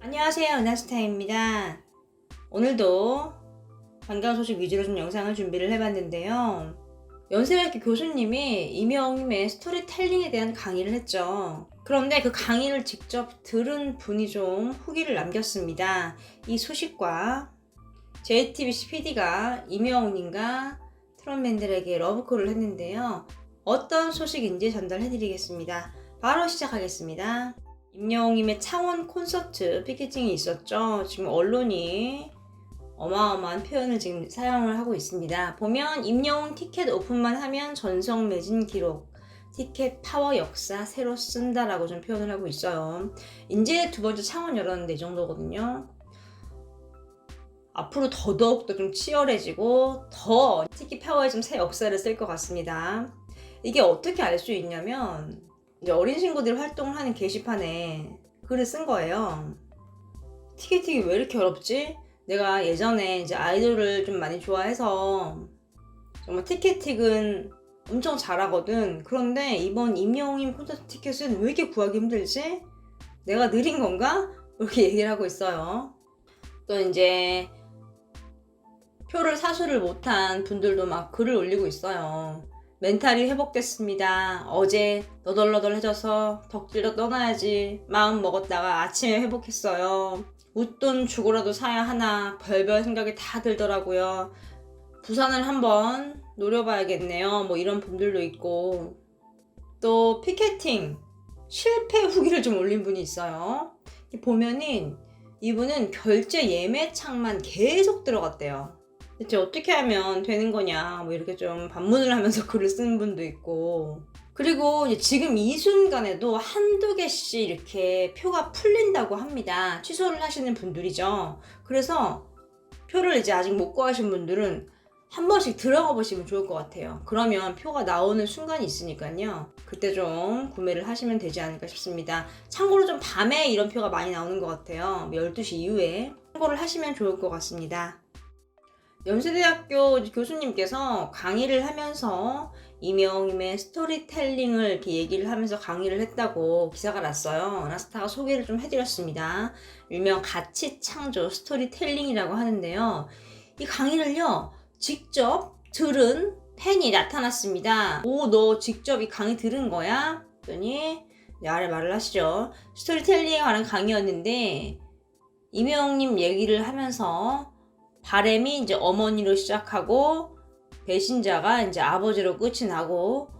안녕하세요, 은하스타입니다. 오늘도 반가운 소식 위주로 좀 영상을 준비를 해봤는데요. 연세대학교 교수님이 이명님의 스토리텔링에 대한 강의를 했죠. 그런데 그 강의를 직접 들은 분이 좀 후기를 남겼습니다. 이 소식과 JTBC PD가 이명님과 트롯맨들에게 러브콜을 했는데요. 어떤 소식인지 전달해드리겠습니다. 바로 시작하겠습니다. 임영웅님의 창원 콘서트 피켓팅이 있었죠. 지금 언론이 어마어마한 표현을 지금 사용을 하고 있습니다. 보면 임영웅 티켓 오픈만 하면 전성 매진 기록, 티켓 파워 역사 새로 쓴다라고 좀 표현을 하고 있어요. 이제 두 번째 창원 열었는데 이 정도거든요. 앞으로 더더욱더 좀 치열해지고 더 티켓 파워에 좀 새 역사를 쓸 것 같습니다. 이게 어떻게 알 수 있냐면 이제 어린 친구들이 활동을 하는 게시판에 글을 쓴 거예요. 티켓팅이 왜 이렇게 어렵지? 내가 예전에 이제 아이돌을 좀 많이 좋아해서 정말 티켓팅은 엄청 잘하거든. 그런데 이번 임영웅님 콘서트 티켓은 왜 이렇게 구하기 힘들지? 내가 느린 건가? 이렇게 얘기를 하고 있어요. 또 이제 표를 사수를 못한 분들도 막 글을 올리고 있어요. 멘탈이 회복됐습니다. 어제 너덜너덜해져서 덕질도 떠나야지 마음 먹었다가 아침에 회복했어요. 웃돈 주고라도 사야 하나 별별 생각이 다 들더라고요. 부산을 한번 노려봐야겠네요. 뭐 이런 분들도 있고, 또 피켓팅 실패 후기를 좀 올린 분이 있어요. 보면은 이분은 결제 예매 창만 계속 들어갔대요. 대체 어떻게 하면 되는 거냐 뭐 이렇게 좀 반문을 하면서 글을 쓰는 분도 있고, 그리고 이제 지금 이 순간에도 한두 개씩 이렇게 표가 풀린다고 합니다. 취소를 하시는 분들이죠. 그래서 표를 이제 아직 못 구하신 분들은 한 번씩 들어가 보시면 좋을 것 같아요. 그러면 표가 나오는 순간이 있으니까요. 그때 좀 구매를 하시면 되지 않을까 싶습니다. 참고로 좀 밤에 이런 표가 많이 나오는 것 같아요. 12시 이후에 참고를 하시면 좋을 것 같습니다. 연세대학교 교수님께서 강의를 하면서 이명웅님의 스토리텔링을 이렇게 얘기를 하면서 강의를 했다고 기사가 났어요. 은하스타가 소개를 좀 해드렸습니다. 일명 가치창조 스토리텔링이라고 하는데요. 이 강의를요, 직접 들은 팬이 나타났습니다. 오, 너 직접 이 강의 들은 거야? 그랬더니 아래 말을 하시죠. 스토리텔링에 관한 강의였는데 이명웅님 얘기를 하면서 바램이 이제 어머니로 시작하고 배신자가 이제 아버지로 끝이 나고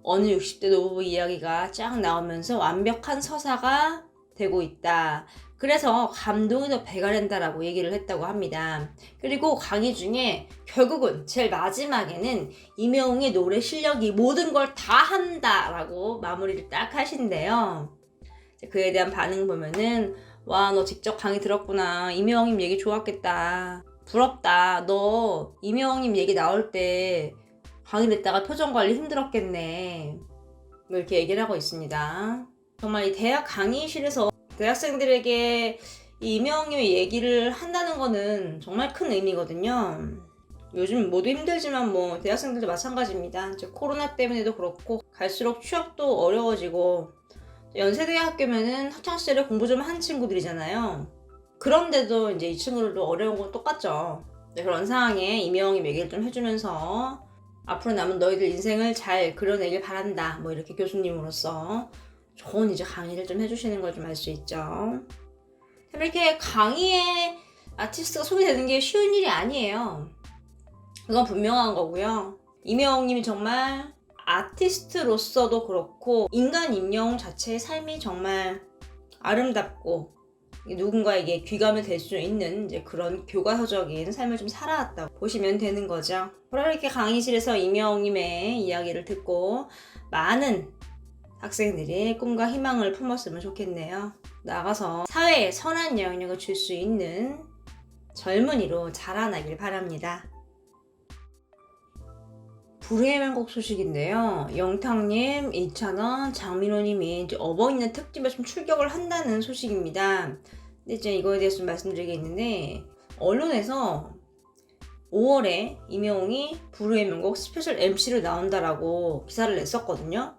어느 60대 노부부 이야기가 쫙 나오면서 완벽한 서사가 되고 있다. 그래서 감동이 더 배가 된다라고 얘기를 했다고 합니다. 그리고 강의 중에 결국은 제일 마지막에는 이명웅의 노래 실력이 모든 걸 다 한다라고 마무리를 딱 하신대요. 그에 대한 반응 보면은 와, 너 직접 강의 들었구나. 이명웅님 얘기 좋았겠다. 부럽다. 너 이명웅님 얘기 나올 때 강의 듣다가 표정 관리 힘들었겠네. 뭐 이렇게 얘기를 하고 있습니다. 정말 이 대학 강의실에서 대학생들에게 이 이명웅님의 얘기를 한다는 거는 정말 큰 의미거든요. 요즘 모두 힘들지만 뭐 대학생들도 마찬가지입니다. 이제 코로나 때문에도 그렇고 갈수록 취업도 어려워지고, 연세대 학교면은 학창시절에 공부 좀 한 친구들이잖아요. 그런데도 이제 이 친구들도 어려운 건 똑같죠. 그런 상황에 이명웅님 얘기를 좀 해주면서 앞으로 남은 너희들 인생을 잘 그려내길 바란다. 뭐 이렇게 교수님으로서 좋은 이제 강의를 좀 해주시는 걸 좀 알 수 있죠. 이렇게 강의에 아티스트가 소개되는 게 쉬운 일이 아니에요. 그건 분명한 거고요. 이명웅님이 정말 아티스트로서도 그렇고 인간 임영웅 자체의 삶이 정말 아름답고 누군가에게 귀감이 될 수 있는 이제 그런 교과서적인 삶을 좀 살아왔다고 보시면 되는 거죠. 이렇게 강의실에서 이명웅님의 이야기를 듣고 많은 학생들이 꿈과 희망을 품었으면 좋겠네요. 나가서 사회에 선한 영향력을 줄 수 있는 젊은이로 자라나길 바랍니다. 불후의 명곡 소식인데요. 영탁님, 2,000원, 장민호님이 이제 어버이날 특집에 좀 출격을 한다는 소식입니다. 근데 이제 이거에 대해서 좀 말씀드리겠는데, 언론에서 5월에 이명웅이 불후의 명곡 스페셜 MC로 나온다라고 기사를 냈었거든요.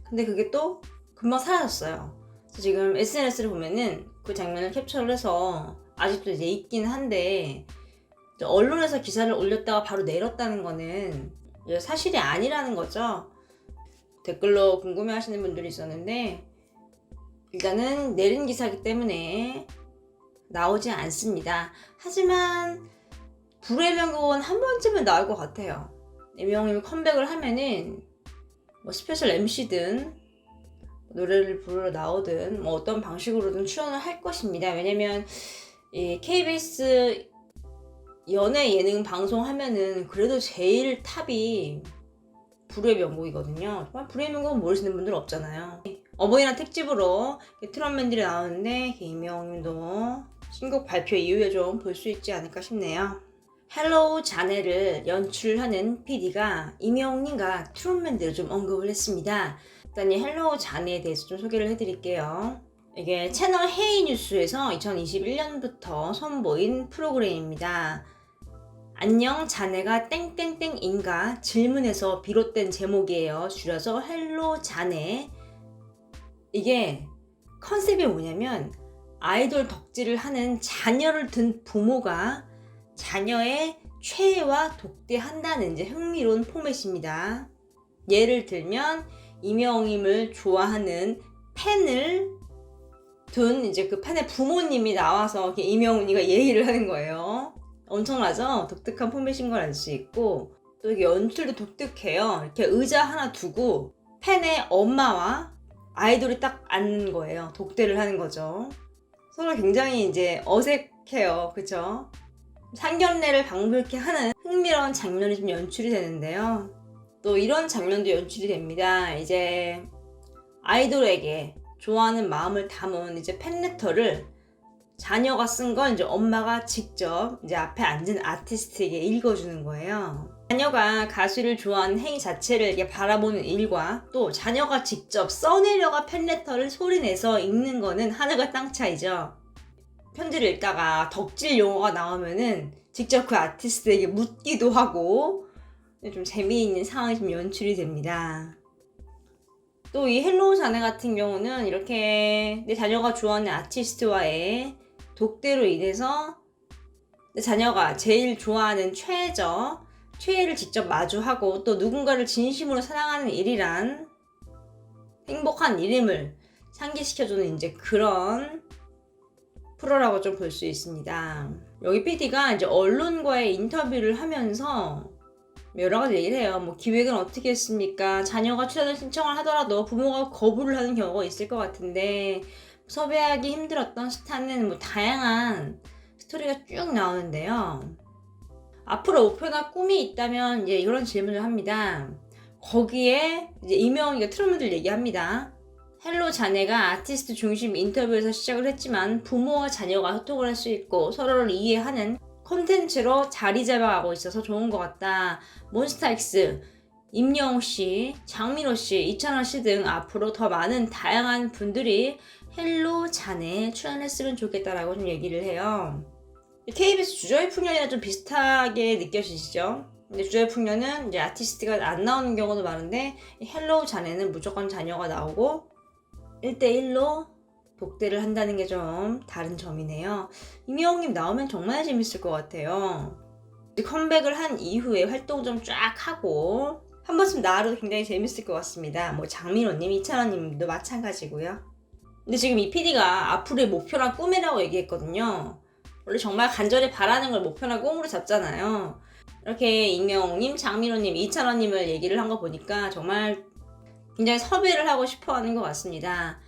근데 그게 또 금방 사라졌어요. 지금 SNS를 보면은 그 장면을 캡처를 해서 아직도 이제 있긴 한데 언론에서 기사를 올렸다가 바로 내렸다는 거는 사실이 아니라는 거죠. 댓글로 궁금해하시는 분들이 있었는데 일단은 내린 기사이기 때문에 나오지 않습니다. 하지만 불의 명곡은 한 번쯤은 나올 것 같아요. 임영웅이 컴백을 하면은 뭐 스페셜 MC든 노래를 부르러 나오든 뭐 어떤 방식으로든 출연을 할 것입니다. 왜냐면 이 KBS 연예 예능 방송 하면은 그래도 제일 탑이 불의 명곡이거든요. 정말 불의 명곡은 모르시는 분들 없잖아요. 어버이날 특집으로 트롯맨들이 나오는데 임영웅님도 신곡 발표 이후에 좀 볼 수 있지 않을까 싶네요. 헬로우 자네를 연출하는 PD가 임영웅님과 트롯맨들을 좀 언급을 했습니다. 일단 이 헬로우 자네에 대해서 좀 소개를 해드릴게요. 이게 채널 헤이 뉴스에서 2021년부터 선보인 프로그램입니다. 안녕 자네가 땡땡땡인가 질문에서 비롯된 제목이에요. 줄여서 헬로 자네. 이게 컨셉이 뭐냐면 아이돌 덕질을 하는 자녀를 둔 부모가 자녀의 최애와 독대한다는 이제 흥미로운 포맷입니다. 예를 들면 임영웅님을 좋아하는 팬을 둔 이제 그 팬의 부모님이 나와서 임영웅이가 예의를 하는 거예요. 엄청나죠? 독특한 포맷인 걸 알 수 있고 또 이게 연출도 독특해요. 이렇게 의자 하나 두고 팬의 엄마와 아이돌이 딱 앉는 거예요. 독대를 하는 거죠. 서로 굉장히 이제 어색해요. 그쵸? 상견례를 방불케 하는 흥미로운 장면이 좀 연출이 되는데요. 또 이런 장면도 연출이 됩니다. 이제 아이돌에게 좋아하는 마음을 담은 이제 팬레터를 자녀가 쓴 건 이제 엄마가 직접 이제 앞에 앉은 아티스트에게 읽어주는 거예요. 자녀가 가수를 좋아하는 행위 자체를 이렇게 바라보는 일과 또 자녀가 직접 써내려가 팬레터를 소리내서 읽는 거는 하늘과 땅 차이죠. 편지를 읽다가 덕질 용어가 나오면은 직접 그 아티스트에게 묻기도 하고 좀 재미있는 상황이 좀 연출이 됩니다. 또 이 헬로우 자네 같은 경우는 이렇게 내 자녀가 좋아하는 아티스트와의 독대로 인해서 내 자녀가 제일 좋아하는 최애를 직접 마주하고 또 누군가를 진심으로 사랑하는 일이란 행복한 일임을 상기시켜주는 이제 그런 프로라고 좀 볼 수 있습니다. 여기 PD가 이제 언론과의 인터뷰를 하면서 여러 가지 얘기를 해요. 뭐 기획은 어떻게 했습니까? 자녀가 출연을 신청을 하더라도 부모가 거부를 하는 경우가 있을 것 같은데 섭외하기 힘들었던 스타는 뭐 다양한 스토리가 쭉 나오는데요. 앞으로 목표나 꿈이 있다면 이제 이런 질문을 합니다. 거기에 이제 임영웅이가 트롯맨들 얘기합니다. 헬로 자네가 아티스트 중심 인터뷰에서 시작을 했지만 부모와 자녀가 소통을 할 수 있고 서로를 이해하는 콘텐츠로 자리 잡아가고 있어서 좋은 것 같다. 몬스타엑스, 임영웅씨, 장민호씨, 이찬원씨 등 앞으로 더 많은 다양한 분들이 헬로 자네에 출연했으면 좋겠다라고 좀 얘기를 해요. KBS 주저의 풍년이랑 좀 비슷하게 느껴지시죠? 근데 주저의 풍년은 이제 아티스트가 안 나오는 경우도 많은데 헬로 자네는 무조건 자녀가 나오고 1대1로 독대를 한다는 게 좀 다른 점이네요. 임영웅님 나오면 정말 재밌을 것 같아요. 컴백을 한 이후에 활동 좀 쫙 하고 한 번쯤 나와도 굉장히 재밌을 것 같습니다. 뭐 장민호님, 이찬원님도 마찬가지고요. 근데 지금 이 PD가 앞으로의 목표랑 꿈이라고 얘기했거든요. 원래 정말 간절히 바라는 걸 목표나 꿈으로 잡잖아요. 이렇게 임영웅님, 장민호님, 이찬원님을 얘기를 한 거 보니까 정말 굉장히 섭외를 하고 싶어 하는 것 같습니다.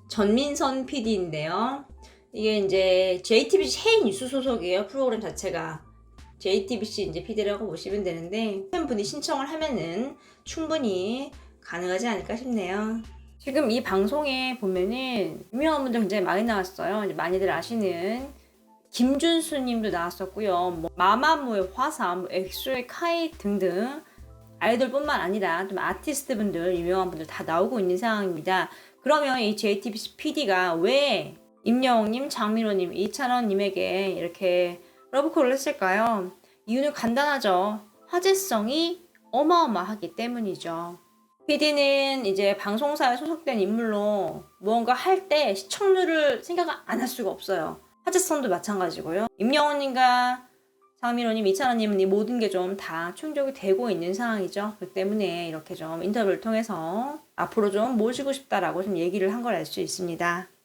전민선 PD인데요. 이게 이제 JTBC 헤이 뉴스 소속이에요. 프로그램 자체가. JTBC 이제 PD라고 보시면 되는데 팬분이 신청을 하면은 충분히 가능하지 않을까 싶네요. 지금 이 방송에 보면은 유명한 분들 굉장히 많이 나왔어요. 이제 많이들 아시는 김준수 님도 나왔었고요. 뭐 마마무의 화사, 뭐 엑소의 카이 등등 아이돌뿐만 아니라 좀 아티스트 분들, 유명한 분들 다 나오고 있는 상황입니다. 그러면 이 JTBC PD가 왜 임영웅님, 장민호님, 이찬원님에게 이렇게 러브콜을 했을까요? 이유는 간단하죠. 화제성이 어마어마하기 때문이죠. PD는 이제 방송사에 소속된 인물로 무언가 할 때 시청률을 생각 안 할 수가 없어요. 하재선도 마찬가지고요. 임영웅님과 장민호님, 이찬원님은 이 모든 게 좀 다 충족이 되고 있는 상황이죠. 그 때문에 이렇게 좀 인터뷰를 통해서 앞으로 좀 모시고 싶다라고 좀 얘기를 한 걸 알 수 있습니다.